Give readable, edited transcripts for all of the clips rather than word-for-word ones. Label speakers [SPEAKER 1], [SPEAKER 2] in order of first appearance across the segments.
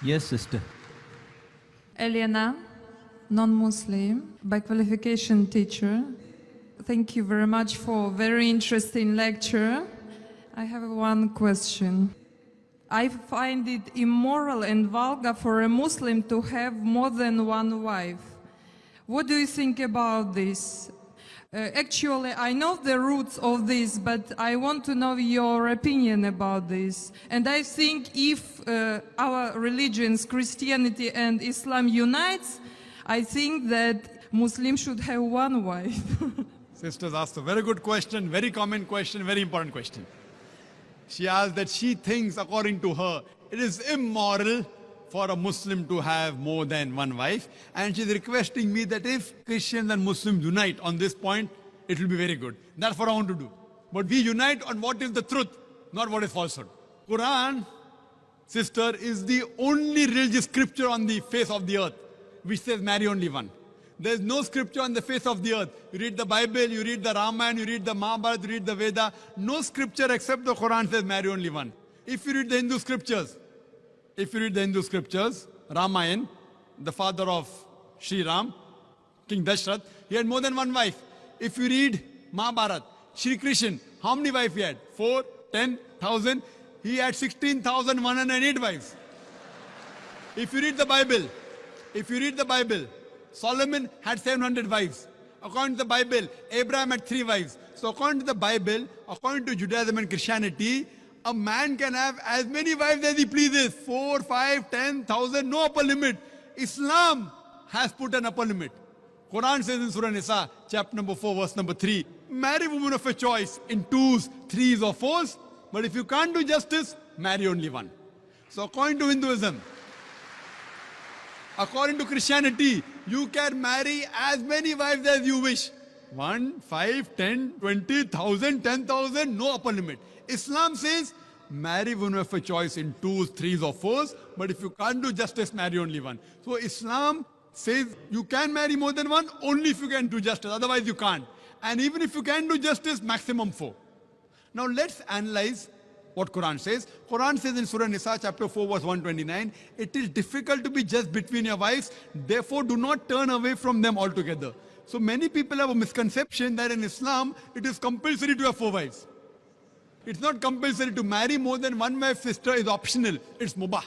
[SPEAKER 1] Yes, sister.
[SPEAKER 2] Elena, non-Muslim, by qualification teacher. Thank you very much for very interesting lecture. I have one question. I find it immoral and vulgar for a Muslim to have more than one wife. What do you think about this? Actually, I know the roots of this, but I want to know your opinion about this. And I think if our religions, Christianity and Islam unites, I think that Muslims should have one wife.
[SPEAKER 3] Sisters asked a very good question, very common question, very important question. She asked that she thinks, according to her, it is immoral for a Muslim to have more than one wife. And she's requesting me that if Christians and Muslims unite on this point, it will be very good. That's what I want to do. But we unite on what is the truth, not what is falsehood. Quran, sister, is the only religious scripture on the face of the earth which says marry only one. There's no scripture on the face of the earth. You read the Bible, you read the Ramayana, you read the Mahabharata, you read the Veda. No scripture except the Quran says marry only one. If you read the Hindu scriptures, Ramayana, the father of Sri Ram, King Dashrath, he had more than one wife. If you read Mahabharata, Sri Krishna, how many wives he had? 4, 10,000. He had 16,108 wives. If you read the Bible, Solomon had 700 wives. According to the Bible, Abraham had 3 wives. So according to the Bible, according to Judaism and Christianity, a man can have as many wives as he pleases. 4, 5, 10,000, no upper limit. Islam has put an upper limit. Quran says in Surah Nisa, chapter number 4, verse number 3, marry women of a choice in 2s, 3s or 4s. But if you can't do justice, marry only one. So according to Hinduism, according to Christianity, you can marry as many wives as you wish. 1, 5, 10, 20,000, 10,000, no upper limit. Islam says, marry women of a choice in 2s, 3s or 4s, but if you can't do justice, marry only one. So Islam says you can marry more than one only if you can do justice, otherwise you can't. And even if you can do justice, maximum 4. Now let's analyze what Quran says. Quran says in Surah Nisa chapter 4 verse 129, it is difficult to be just between your wives, therefore do not turn away from them altogether. So many people have a misconception that in Islam, it is compulsory to have 4 wives. It's not compulsory. To marry more than one wife, sister, is optional. It's mubah.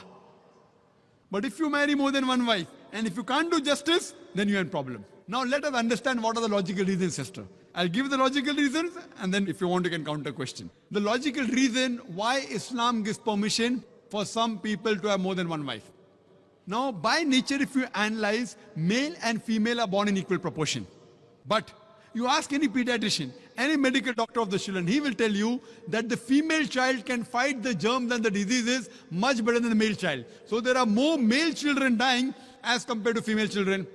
[SPEAKER 3] But if you marry more than one wife, and if you can't do justice, then you have a problem. Now let us understand what are the logical reasons, sister. I'll give the logical reasons, and then if you want, you can counter question. The logical reason why Islam gives permission for some people to have more than one wife. Now, by nature, if you analyze, male and female are born in equal proportion. But you ask any pediatrician, any medical doctor of the children, he will tell you that the female child can fight the germs and the diseases much better than the male child. So there are more male children dying as compared to female children.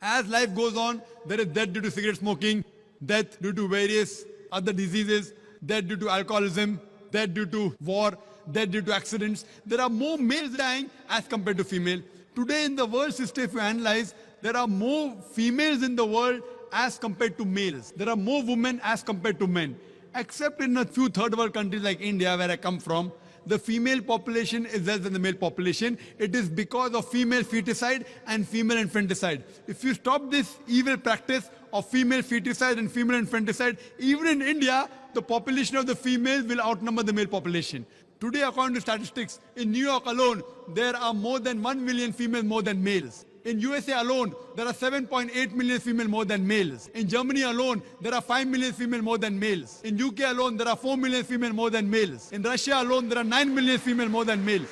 [SPEAKER 3] As life goes on, there is death due to cigarette smoking, death due to various other diseases, death due to alcoholism, death due to war, death due to accidents. There are more males dying as compared to female. Today in the world system, if you analyze, there are more females in the world as compared to males. There are more women as compared to men. Except in a few third world countries like India, where I come from, the female population is less than the male population. It is because of female feticide and female infanticide. If you stop this evil practice of female feticide and female infanticide, even in India, the population of the females will outnumber the male population. Today, according to statistics, in New York alone, there are more than 1 million females more than males. In USA alone, there are 7.8 million females more than males. In Germany alone, there are 5 million females more than males. In UK alone, there are 4 million females more than males. In Russia alone, there are 9 million females more than males.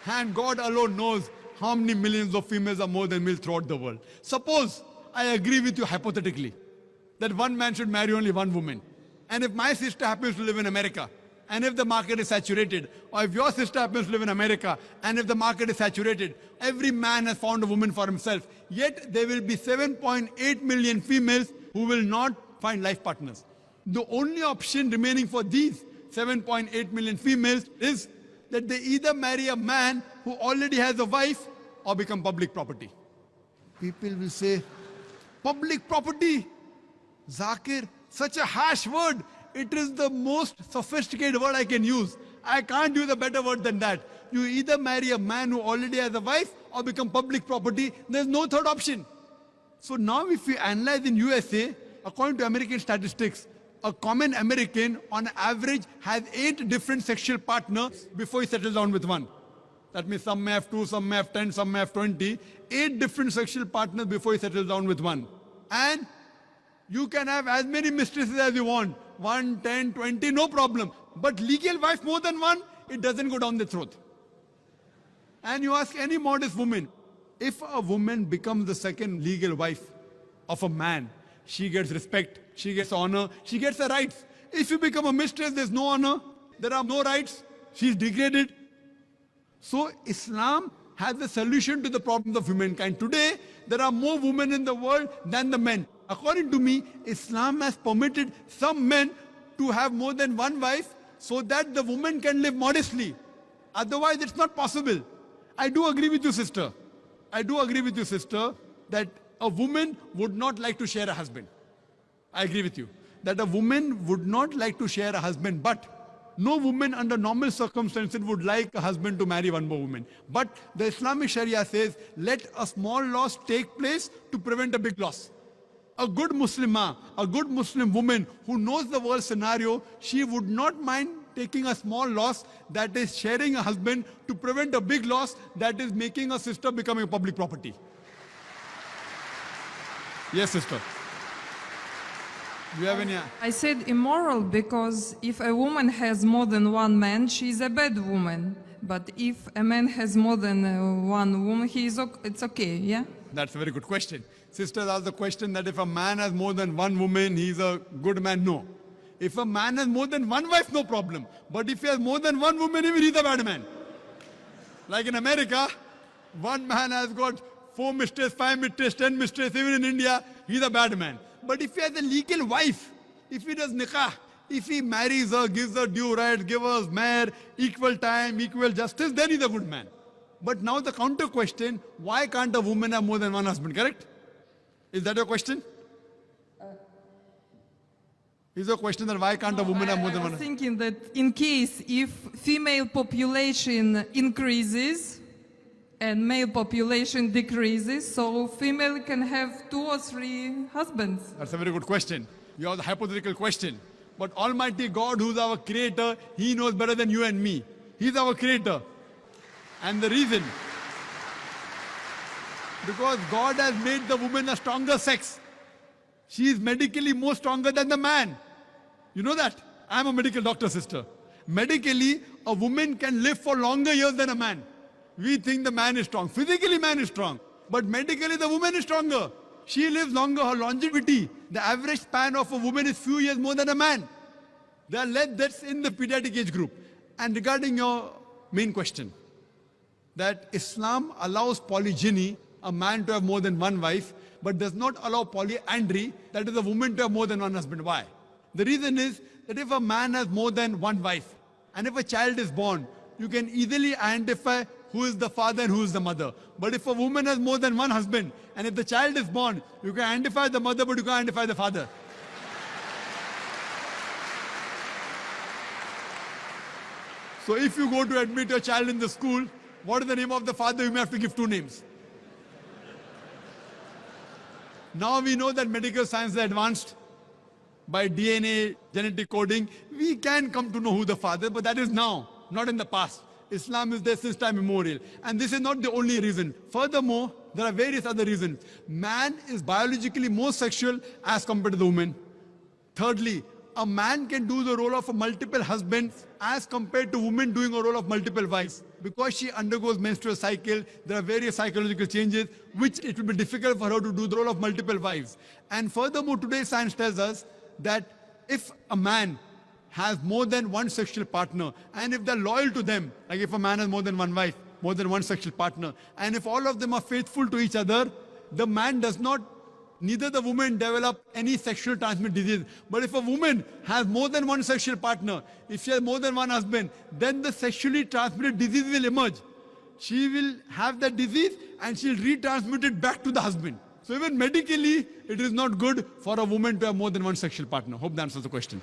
[SPEAKER 3] And God alone knows how many millions of females are more than males throughout the world. Suppose I agree with you hypothetically that one man should marry only one woman. And if my sister happens to live in America, and if the market is saturated, or if your sister happens to live in America, and if the market is saturated, every man has found a woman for himself. Yet there will be 7.8 million females who will not find life partners. The only option remaining for these 7.8 million females is that they either marry a man who already has a wife or become public property. People will say, public property? Zakir, such a harsh word. It is the most sophisticated word I can use. I can't use a better word than that. You either marry a man who already has a wife or become public property. There's no third option. So now if we analyze in USA, according to American statistics, a common American on average has 8 different sexual partners before he settles down with one. That means some may have 2, some may have 10, some may have 20. 8 different sexual partners before he settles down with one. And you can have as many mistresses as you want. 1, 10, 20, no problem. But legal wife more than one, it doesn't go down the throat. And you ask any modest woman, if a woman becomes the second legal wife of a man, she gets respect, she gets honor, she gets the rights. If you become a mistress, there's no honor, there are no rights, she's degraded. So Islam has the solution to the problems of humankind. Today, there are more women in the world than the men. According to me, Islam has permitted some men to have more than one wife so that the woman can live modestly. Otherwise, it's not possible. I do agree with you, sister. I do agree with you, sister, that a woman would not like to share a husband. I agree with you. That a woman would not like to share a husband, but no woman under normal circumstances would like a husband to marry one more woman. But the Islamic Sharia says, let a small loss take place to prevent a big loss. A good Muslimah, a good Muslim woman who knows the world scenario, she would not mind taking a small loss, that is sharing a husband, to prevent a big loss, that is making a sister becoming a public property. Yes, sister. Do you have any?
[SPEAKER 2] I said immoral because if a woman has more than one man, she's a bad woman. But if a man has more than one woman, it's okay, yeah?
[SPEAKER 3] That's a very good question. Sisters asked the question that if a man has more than one woman, he's a good man. No. If a man has more than one wife, no problem. But if he has more than one woman, even he's a bad man. Like in America, one man has got 4 mistresses, 5 mistresses, 10 mistresses. Even in India, he's a bad man. But if he has a legal wife, if he does nikah, if he marries her, gives her due rights, gives her mahr, equal time, equal justice, then he's a good man. But now the counter question, why can't a woman have more than one husband, correct? Is that your question? Is your question that why can't a woman have more than
[SPEAKER 2] I
[SPEAKER 3] one
[SPEAKER 2] was
[SPEAKER 3] husband?
[SPEAKER 2] thinking that in case if female population increases and male population decreases, so female can have 2 or 3 husbands.
[SPEAKER 3] That's a very good question. You have the hypothetical question. But Almighty God, who's our creator, He knows better than you and me. He's our creator. And the reason, because God has made the woman a stronger sex. She is medically more stronger than the man. You know that? I'm a medical doctor, sister. Medically, a woman can live for longer years than a man. We think the man is strong. Physically, man is strong. But medically, the woman is stronger. She lives longer. Her longevity, the average span of a woman is few years more than a man. There are less deaths in the pediatric age group. And regarding your main question, that Islam allows polygyny, a man to have more than one wife, but does not allow polyandry, that is a woman to have more than one husband. Why? The reason is that if a man has more than one wife, and if a child is born, you can easily identify who is the father and who is the mother. But if a woman has more than one husband, and if the child is born, you can identify the mother, but you can't identify the father. So if you go to admit your child in the school, what is the name of the father? You may have to give 2 names. Now we know that medical science is advanced. By DNA, genetic coding, we can come to know who the father is, but that is now, not in the past. Islam is there since time immemorial. And this is not the only reason. Furthermore, there are various other reasons. Man is biologically more sexual as compared to the woman. Thirdly, a man can do the role of a multiple husband as compared to women doing a role of multiple wives. Because she undergoes menstrual cycle, there are various psychological changes, which it will be difficult for her to do the role of multiple wives. And furthermore, today's science tells us that if a man has more than one sexual partner, and if they're loyal to them, like if a man has more than one wife, more than one sexual partner, and if all of them are faithful to each other, the man does not, neither the woman develop any sexual transmitted disease. But if a woman has more than one sexual partner, if she has more than one husband, then the sexually transmitted disease will emerge. She will have that disease and she'll retransmit it back to the husband. So even medically, it is not good for a woman to have more than one sexual partner. Hope that answers the question.